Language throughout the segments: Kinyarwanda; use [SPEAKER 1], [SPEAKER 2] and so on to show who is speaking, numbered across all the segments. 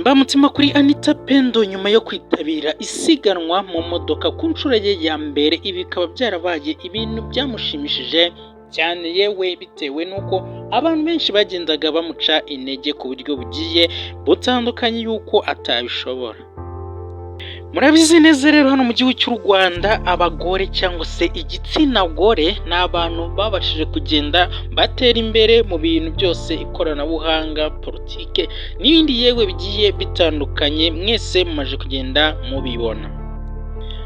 [SPEAKER 1] Mbamutima kuri Anita Pendo nyuma yo kwitabira isiganwa mu modoka ku nshuro ye ya mbere, ibi bikaba byarabaye ibintu byamushimishije cyane, yewe bitewe n'uko abantu benshi bagendaga bamuca intege ku buryo bugiye butandukanye yuko atabishobora. Murabizi neza rero hano mu gihugu cy'u Rwanda abagore cyangwa se igitsina gore ni abantu babashije kugenda batera imbere mu bintu byose, ikoranabuhanga, politike n'ibindi yewe bigiye bitandukanye, mwese mumaze kugenda mubibona.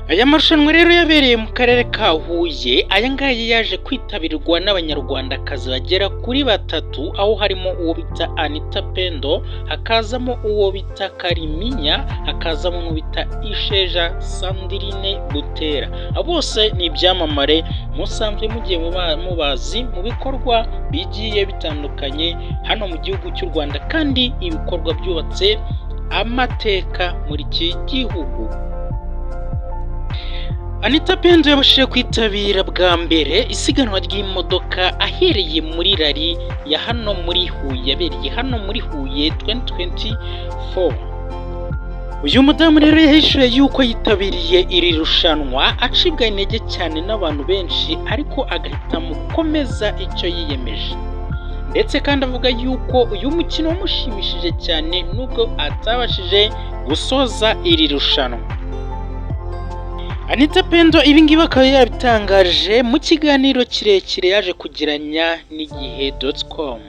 [SPEAKER 1] Aya marushanwa rero yabereye mu karere ka Huye, aya ngaya yaje kwitabirwa n'abanyarwandakazi bagera kuri batatu, aho harimo uwo bita Anita Pendo, hakazamo uwo bita Kariminya, hakazamo n'uwo bita Isheja Sandrine Butera. Abo bose ni ibyamamare musanzwe mugiye mubazi mu bikorwa bigiye bitandukanye hano mu gihugu cy'u Rwanda, kandi ibikorwa byubatse amateka muri iki gihugu. Anita Pendo yabashije kwitabira bwa mbere isiganwa ry'imodoka ahereye muri rally ya hano muri Huye, yabereye hano muri Huye 2024. Uyu mudamu rero yahishuye yuko yitabiriye iri rushanwa acibwa intege cyane n'abantu benshi, ariko agahitamo gukomeza icyo yiyemeje, ndetse kandi avuga yuko uyu mukino wamushimishije cyane nubwo atabashije gusoza iri rushanwa. Anita Pendo ibingibi akaba yabitangaje mu kiganiro kirekire yaje kugiranya n'igihe.com.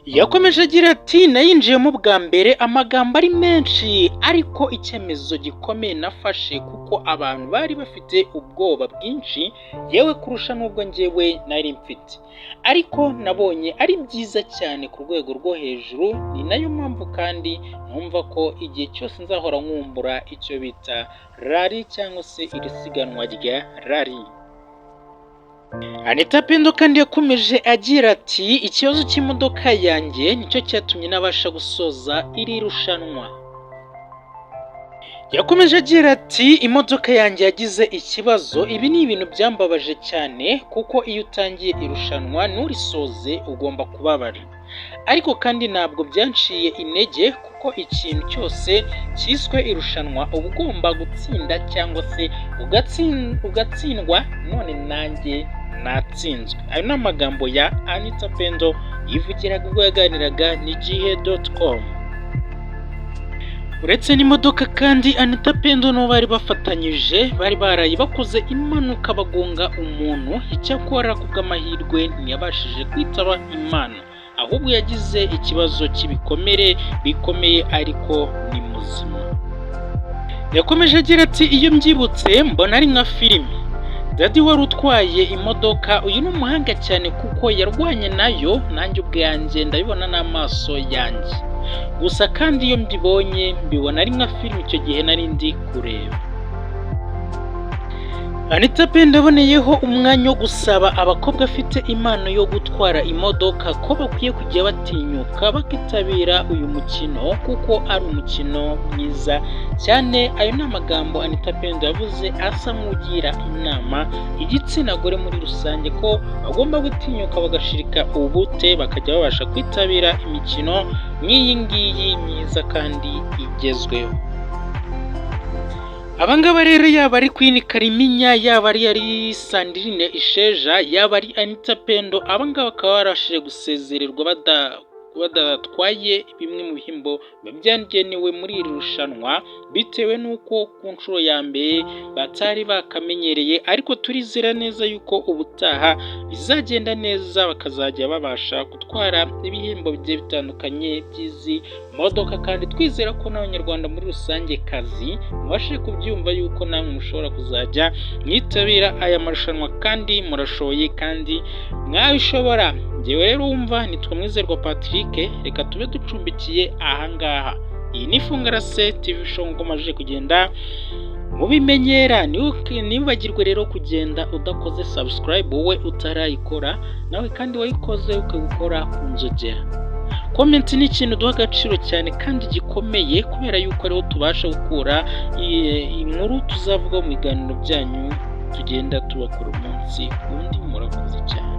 [SPEAKER 1] Yakomeje agira ati, nayinjiyemo bwa mbere amagambo ari menshi, ariko icyemezo gikomeye nafashe kuko abantu bari bafite ubwoba bwinshi yewe kurusha n'ubwo njyewe nari mfite, ariko nabonye ari byiza cyane ku rwego rwo hejuru. Ni nayo mpamvu kandi numva ko igihe cyose nzahora nkumbura icyo bita rally cyangwa se iri siganwa rya rally. Anita Pendo kandi yakomeje agira ati, ikibazo cy'imodoka yanjye nicyo cyatumye nabasha gusoza iri rushanwa. Yakomeje agira ati, imodoka yanjye yagize ikibazo, ibi ni ibintu byambabaje cyane kuko iyo utangiye irushanwa nturisoze ugomba kubabara, ariko kandi ntabwo byanciye intege kuko ikintu cyose cyiswe irushanwa uba ugomba gutsinda cyangwa se ugatsindwa, none nanjye natsinzwe. Ayo ni amagambo ya Anita Pendo yivugiraga ubwo yaganiraga n'igihe.com. Uretse n'imodoka kandi Anita Pendo n'uwo bari bafatanyije bari baraye bakoze impanuka bagonga umuntu, icyakora ku bw'amahirwe ntiyabashije kwitaba Imana, ahubwo yagize ikibazo cy'ibikomere bikomeye ariko ni muzima. Yakomeje agira ati, iyo mbyibutse mbona ari nka filime. Dadi wari utwaye imodoka, uyu ni umuhanga cyane kuko yarwanye nayo, nanjye ubwanjye ndabibona n'amaso yanjye, gusa kandi iyo mbibonye mbibona ari nka filime icyo gihe nari ndi kureba. Anita Pendo yaboneyeho umwanya wo gusaba abakobwa afite impano yo gutwara imodoka ko bakwiye kujya batinyuka bakitabira uyu mukino kuko ari umukino mwiza cyane. Ayo ni amagambo Anita Pendo yavuze asa nk'ugira inama igitsina gore muri rusange ko bagomba gutinyuka bagashirika ubute bakajya babasha kwitabira imikino nk'iyi ngiyi myiza kandi igezweho. Abangaba rero yaba ari Queen Kariminya, yaba ari Sandrine Isheja, yaba ari Anita Pendo, abangaba bakaba barashije gusezererwa badatwaye bimwe mu bihembo byagenewe muri iri rushanwa, bitewe n'uko ku nshuro ya mbere batari bakamenyereye, ariko turizera neza yuko ubutaha bizagenda neza bakazajya babasha gutwara ibihembo bigiye bitandukanye by'izi modoka, kandi twizera ko n'abanyarwanda muri rusange kazi mubashe kubyumva yuko namwe mushobora kuzajya mwitabira aya marushanwa kandi murashoboye kandi mwabishobora. Njyewe rero wumva nitwa Mwizerwa Patrick, reka tube ducumbikiye ahangaha. Iyi ni Fungarase TV show ngo maje kugenda mubimenyera, ntibagirwe rero kugenda udakoze subscribe wowe utarayikora, nawe kandi wayikoze ukagukora ku nzogera. Comment ni ikintu duha agaciro cyane kandi gikomeye, kubera yuko ariho tubasha gukura inkuru tuzavuga mu biganiro byanyu tugenda tubakora umunsi kundi. Murakoze cyane.